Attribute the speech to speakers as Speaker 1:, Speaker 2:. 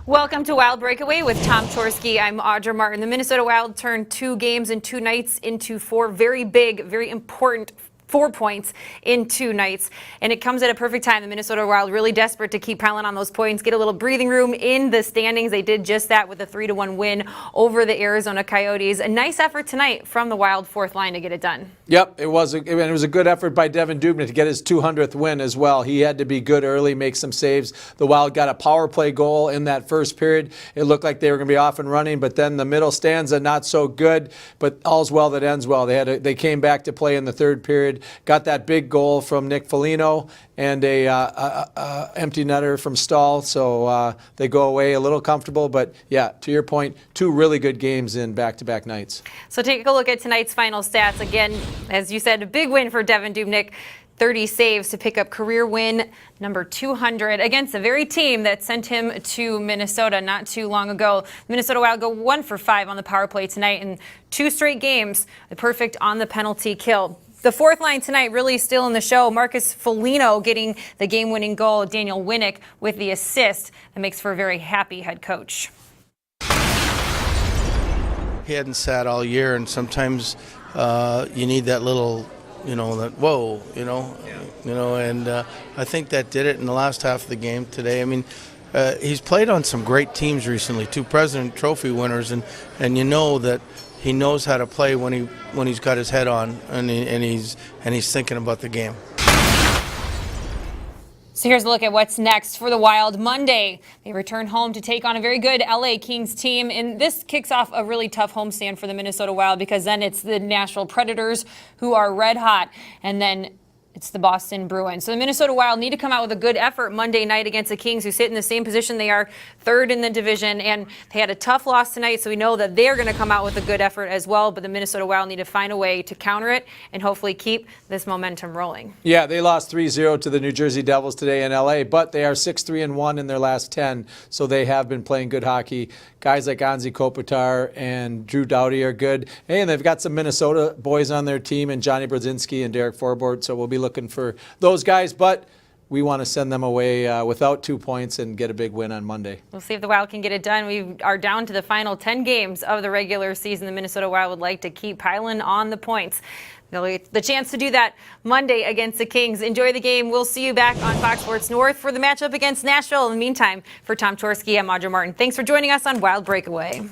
Speaker 1: Welcome to Wild Breakaway with Tom Chorsky. I'm Audra Martin. The Minnesota Wild turned 2 games in 2 nights into 4 very big, very important 4 points in 2 nights, and it comes at a perfect time. The Minnesota Wild really desperate to keep piling on those points, get a little breathing room in the standings. They did just that with a 3-1 win over the Arizona Coyotes. A nice effort tonight from the Wild fourth line to get it done.
Speaker 2: Yep, it was a good effort by Devin Dubnyk to get his 200th win as well. He had to be good early, make some saves. The Wild got a power play goal in that first period. It looked like they were going to be off and running, but then the middle stanza not so good. But all's well that ends well. They came back to play in the third period. Got that big goal from Nick Foligno and a empty netter from Stahl, so they go away a little comfortable. But yeah, to your point, 2 really good games in back-to-back nights.
Speaker 1: So take a look at tonight's final stats. Again, as you said, a big win for Devin Dubnyk. 30 saves to pick up career win number 200 against the very team that sent him to Minnesota not too long ago. Minnesota Wild go 1 for 5 on the power play tonight in 2 straight games, perfect on the penalty kill. The fourth line tonight really still in the show. Marcus Foligno getting the game-winning goal. Daniel Winnick with the assist. That makes for a very happy head coach.
Speaker 3: He hadn't sat all year, and sometimes you need that little, that whoa, and I think that did it in the last half of the game today. I mean, he's played on some great teams recently, 2 President Trophy winners, and you know that he knows how to play when he's got his head on and he's thinking about the game.
Speaker 1: So here's a look at what's next for the Wild. Monday, they return home to take on a very good LA Kings team. And this kicks off a really tough homestand for the Minnesota Wild because then it's the Nashville Predators who are red hot. And then it's the Boston Bruins. So the Minnesota Wild need to come out with a good effort Monday night against the Kings, who sit in the same position. They are 3rd in the division, and they had a tough loss tonight, so we know that they're going to come out with a good effort as well. But the Minnesota Wild need to find a way to counter it and hopefully keep this momentum rolling.
Speaker 2: Yeah, they lost 3-0 to the New Jersey Devils today in LA, but they are 6-3-1 in their last 10, so they have been playing good hockey. Guys like Anze Kopitar and Drew Doughty are good. Hey, and they've got some Minnesota boys on their team, and Johnny Brodzinski and Derek Forbort, so we'll be looking for those guys, but we want to send them away without 2 points and get a big win on Monday.
Speaker 1: We'll see if the Wild can get it done. We are down to the final 10 games of the regular season. The Minnesota Wild would like to keep piling on the points. They'll get the chance to do that Monday against the Kings. Enjoy the game. We'll see you back on Fox Sports North for the matchup against Nashville. In the meantime, for Tom Chorsky, I'm Audra Martin. Thanks for joining us on Wild Breakaway.